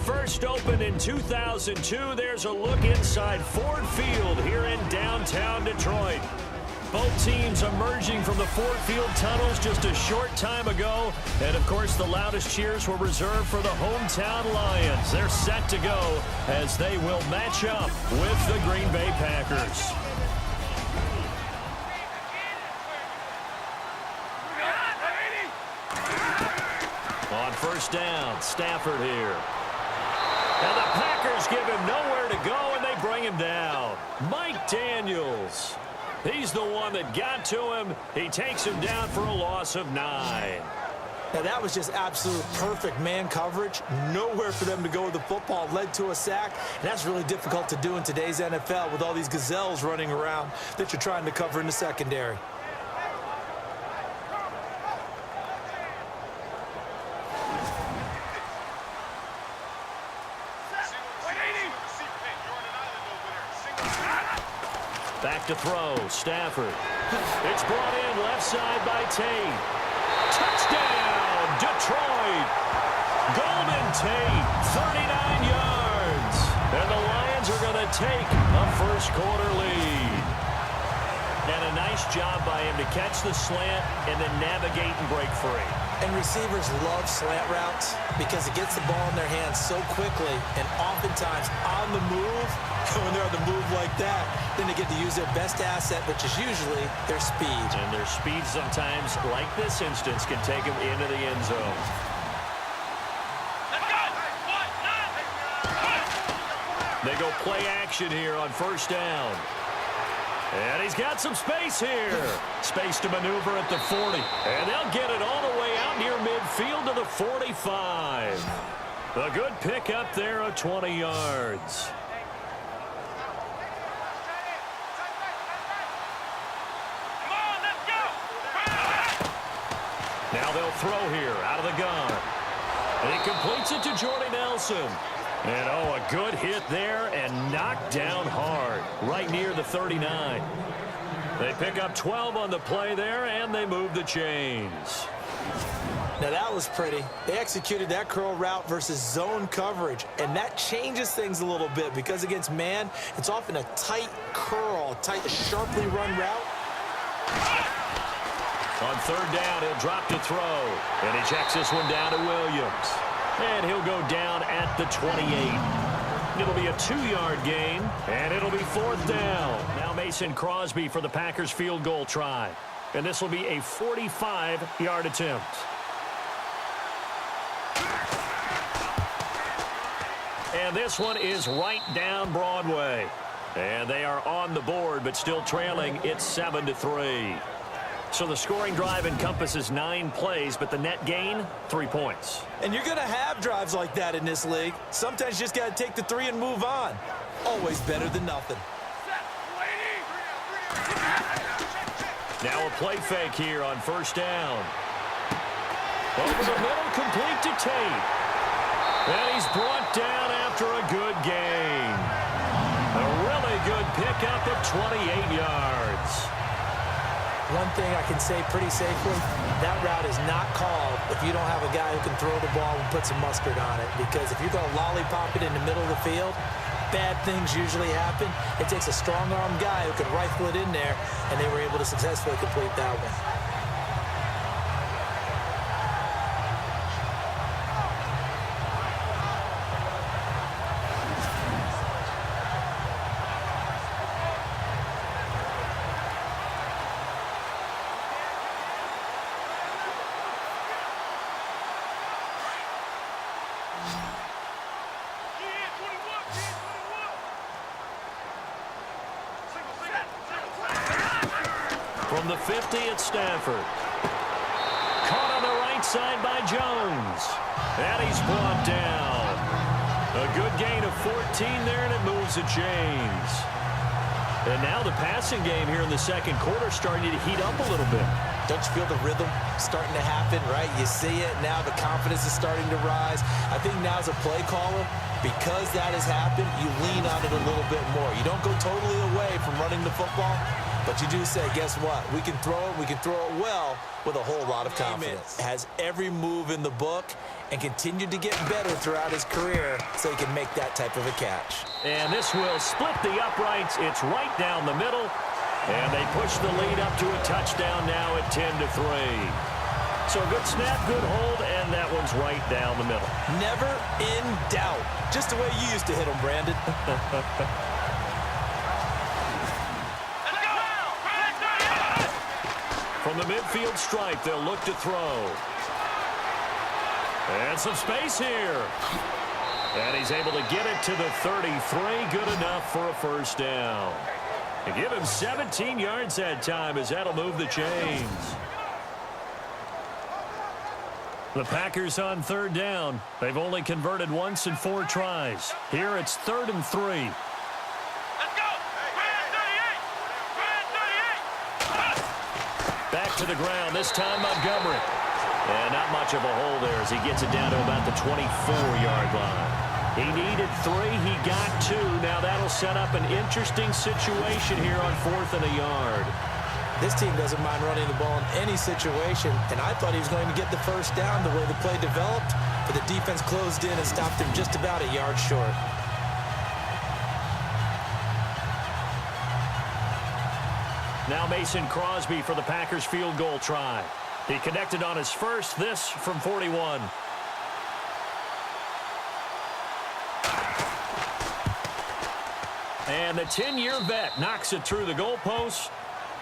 first opened in 2002, there's a look inside Ford Field here in downtown Detroit. Both teams emerging from the Ford Field tunnels just a short time ago. And, of course, the loudest cheers were reserved for the hometown Lions. They're set to go as they will match up with the Green Bay Packers. On first down, Stafford here. And the Packers give him nowhere to go, and they bring him down. Mike Daniels. He's the one that got to him. He takes him down for a loss of 9. Now, that was just absolute perfect man coverage. Nowhere for them to go with the football. Led to a sack. And that's really difficult to do in today's NFL with all these gazelles running around that you're trying to cover in the secondary. Back to throw, Stafford. It's brought in left side by Tate. Touchdown, Detroit. Golden Tate, 39 yards. And the Lions are going to take a first-quarter lead. And a nice job by him to catch the slant and then navigate and break free. And receivers love slant routes because it gets the ball in their hands so quickly and oftentimes on the move. When they're on the move like that, then they get to use their best asset, which is usually their speed. And their speed sometimes, like this instance, can take them into the end zone. They go play action here on first down. And he's got some space here. Space to maneuver at the 40. And they'll get it all the way out near midfield to the 45. A good pickup there of 20 yards. Now they'll throw here out of the gun. And he completes it to Jordy Nelson. And, oh, a good hit there and knocked down hard right near the 39. They pick up 12 on the play there, and they move the chains. Now, that was pretty. They executed that curl route versus zone coverage, and that changes things a little bit because against man, it's often a tight curl, tight, sharply run route. On third down, he'll drop to throw. And he checks this one down to Williams. And he'll go down at the 28. It'll be a 2-yard gain, and it'll be fourth down. Now Mason Crosby for the Packers field goal try. And this will be a 45-yard attempt. And this one is right down Broadway. And they are on the board, but still trailing. It's 7-3. So the scoring drive encompasses 9 plays, but the net gain, 3 points. And you're going to have drives like that in this league. Sometimes you just got to take the 3 and move on. Always better than nothing. Now a play fake here on first down. Over the middle, complete to Tate. And he's brought down after a good gain. A really good pickup of 28 yards. One thing I can say pretty safely, that route is not called if you don't have a guy who can throw the ball and put some mustard on it. Because if you're going to lollipop it in the middle of the field, bad things usually happen. It takes a strong-arm guy who can rifle it in there, and they were able to successfully complete that one. From the 50 at Stafford. Caught on the right side by Jones. And he's brought down. A good gain of 14 there, and it moves the chains. And now the passing game here in the second quarter starting to heat up a little bit. Don't you feel the rhythm starting to happen, right? You see it now. The confidence is starting to rise. I think now as a play caller, because that has happened, you lean on it a little bit more. You don't go totally away from running the football, But you do say, guess what? We can throw it. We can throw it well with a whole lot of confidence. Has every move in the book and continued to get better throughout his career so he can make that type of a catch. And this will split the uprights. It's right down the middle. And they push the lead up to a touchdown now at 10-3. So a good snap, good hold, and that one's right down the middle. Never in doubt. Just the way you used to hit them, Brandon. From the midfield stripe, they'll look to throw. And some space here. And he's able to get it to the 33. Good enough for a first down. And give him 17 yards that time as that'll move the chains. The Packers on third down. They've only converted once in 4 tries. Here it's 3rd and 3. Let's go! Back to the ground, this time Montgomery. And not much of a hole there as he gets it down to about the 24-yard line. He needed 3, he got 2. Now that'll set up an interesting situation here on 4th and a yard. This team doesn't mind running the ball in any situation, and I thought he was going to get the first down the way the play developed, but the defense closed in and stopped him just about a yard short. Now Mason Crosby for the Packers field goal try. He connected on his first, this from 41. And the 10-year vet knocks it through the goalpost.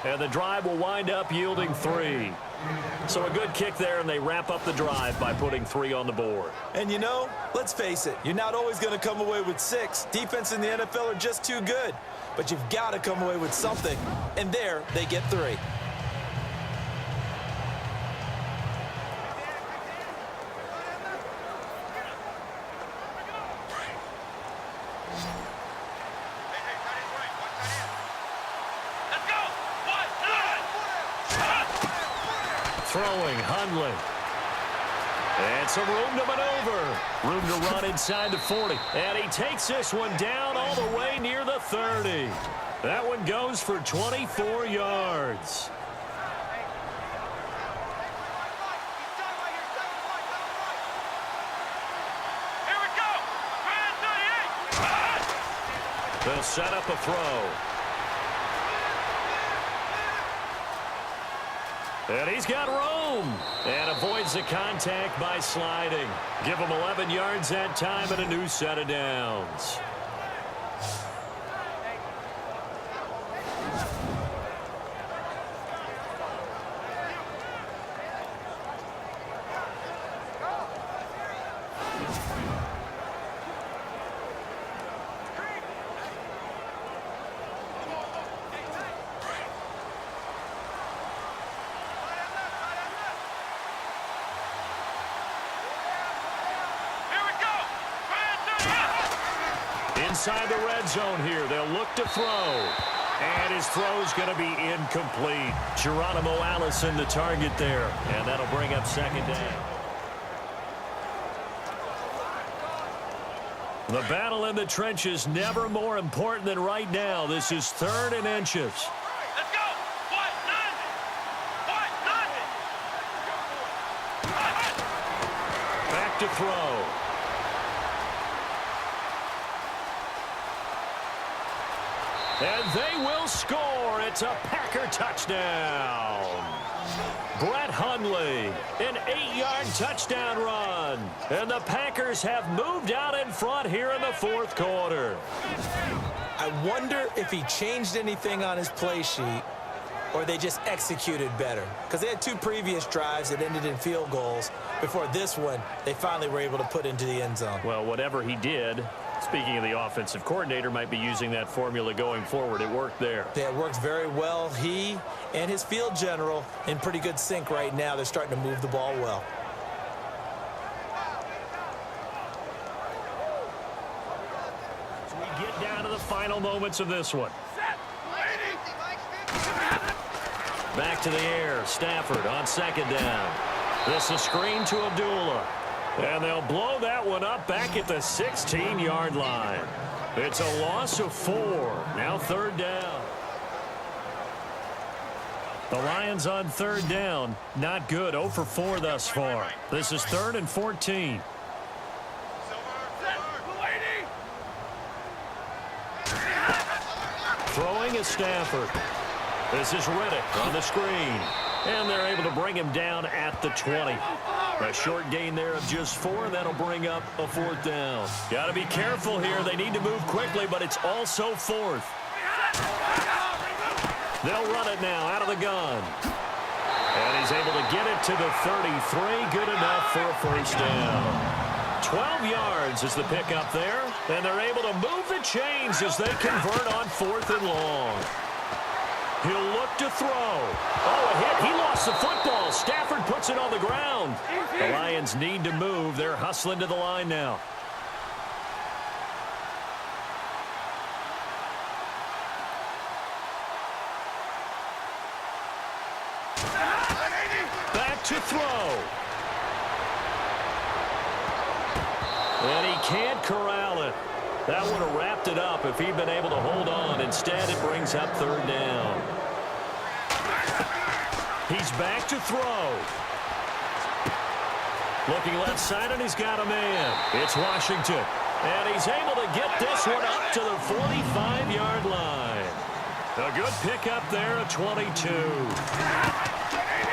And the drive will wind up yielding 3. So a good kick there, and they wrap up the drive by putting 3 on the board. And you know, let's face it, you're not always going to come away with 6. Defense in the NFL are just too good. But you've got to come away with something. And there, they get 3. Throwing, Hundley. And some room to maneuver. Room to run inside the 40. And he takes this one down all the way near the 30. That one goes for 24 yards. Here we go! They'll set up a throw. And he's got room. And avoids the contact by sliding. Give him 11 yards that time and a new set of downs. Inside the red zone here, they'll look to throw. And his throw's going to be incomplete. Geronimo Allison the target there. And that'll bring up 2nd down. The battle in the trenches never more important than right now. This is 3rd and inches. Let's go! What? Nothing! Back to throw. And they will score. It's a Packer touchdown. Brett Hundley, an 8-yard touchdown run. And the Packers have moved out in front here in the 4th quarter. I wonder if he changed anything on his play sheet or they just executed better. Because they had 2 previous drives that ended in field goals. Before this one, they finally were able to put into the end zone. Well, whatever he did, speaking of the offensive coordinator, might be using that formula going forward. It worked there. Yeah, it works very well. He and his field general in pretty good sync right now. They're starting to move the ball well. So we get down to the final moments of this one. Back to the air. Stafford on 2nd down. This is screen to Abdullah. And they'll blow that one up back at the 16-yard line. It's a loss of 4. Now 3rd down. The Lions on third down. Not good. 0 for 4 thus far. This is 3rd and 14. Throwing is Stafford. This is Riddick on the screen. And they're able to bring him down at the 20. A short gain there of just 4, and that'll bring up a 4th down. Got to be careful here. They need to move quickly, but it's also 4th. They'll run it now out of the gun. And he's able to get it to the 33. Good enough for a 1st down. 12 yards is the pickup there. And they're able to move the chains as they convert on 4th and long. He'll look to throw. Oh, a hit. He lost the football. Stafford puts it on the ground. The Lions need to move. They're hustling to the line now. Back to throw. And he can't corral it. That would have wrapped it up if he'd been able to hold on. Instead, it brings up 3rd down. He's back to throw. Looking left side, and he's got a man. It's Washington. And he's able to get this one up to the 45-yard line. A good pickup there at 22.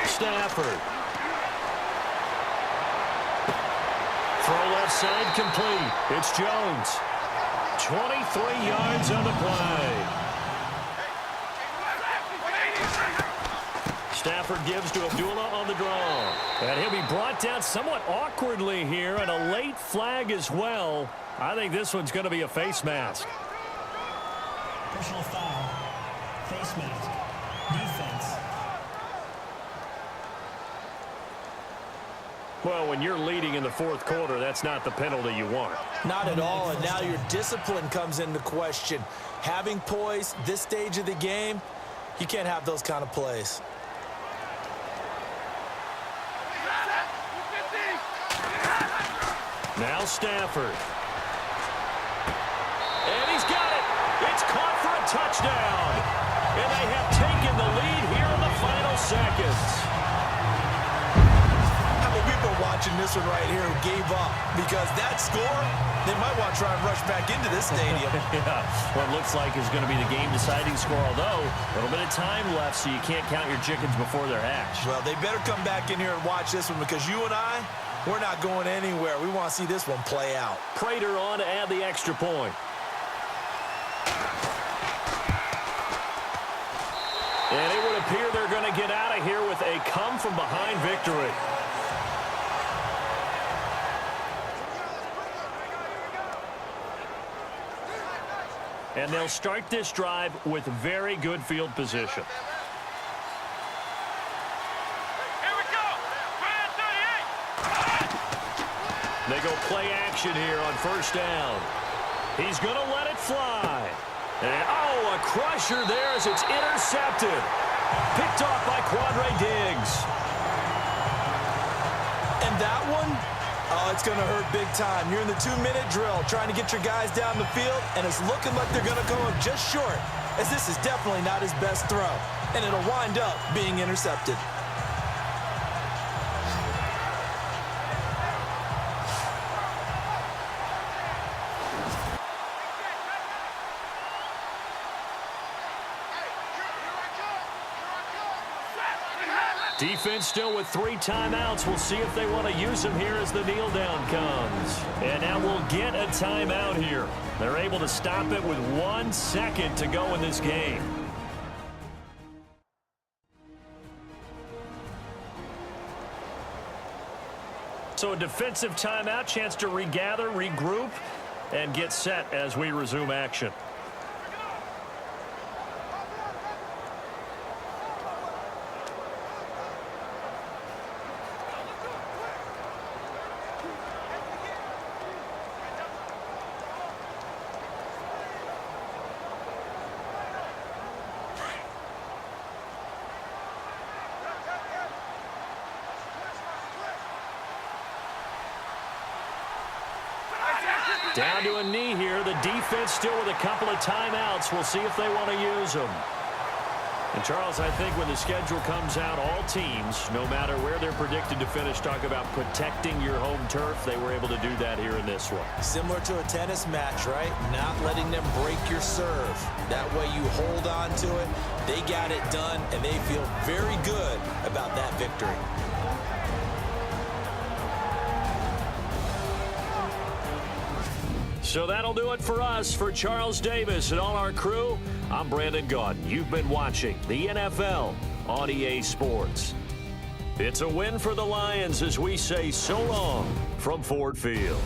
Stafford. Throw left side complete. It's Jones. 23 yards on the play. Stafford gives to Abdullah on the draw. And he'll be brought down somewhat awkwardly here, and a late flag as well. I think this one's going to be a face mask. Personal foul. Face mask. Defense. Well, when you're leading in the 4th quarter, that's not the penalty you want. Not at all, and now your discipline comes into question. Having poise this stage of the game, you can't have those kind of plays. Now Stafford. And he's got it. It's caught for a touchdown. And they have taken the lead here in the final seconds. We've been watching this one right here who gave up because that score, they might want to try and rush back into this stadium. Yeah, what looks like is going to be the game-deciding score, although a little bit of time left, so you can't count your chickens before they're hatched. Well, they better come back in here and watch this one because you and I, we're not going anywhere. We want to see this one play out. Prater on to add the extra point. And it would appear they're going to get out of here with a come-from-behind victory. And they'll start this drive with very good field position. Here we go. They go play action here on 1st down. He's going to let it fly. And, oh, a crusher there as it's intercepted. Picked off by Quadre Diggs. And that one, oh, it's going to hurt big time. You're in the 2-minute drill trying to get your guys down the field, and it's looking like they're going to come up just short, as this is definitely not his best throw, and it'll wind up being intercepted. Defense still with 3 timeouts. We'll see if they want to use them here as the kneel down comes. And now we'll get a timeout here. They're able to stop it with 1 second to go in this game. So a defensive timeout, chance to regather, regroup, and get set as we resume action. Down to a knee here. The defense still with a couple of timeouts. We'll see if they want to use them. And, Charles, I think when the schedule comes out, all teams, no matter where they're predicted to finish, talk about protecting your home turf. They were able to do that here in this one. Similar to a tennis match, right? Not letting them break your serve. That way you hold on to it. They got it done, and they feel very good about that victory. So that'll do it for us. For Charles Davis and all our crew, I'm Brandon Gaudin. You've been watching the NFL on EA Sports. It's a win for the Lions as we say so long from Ford Field.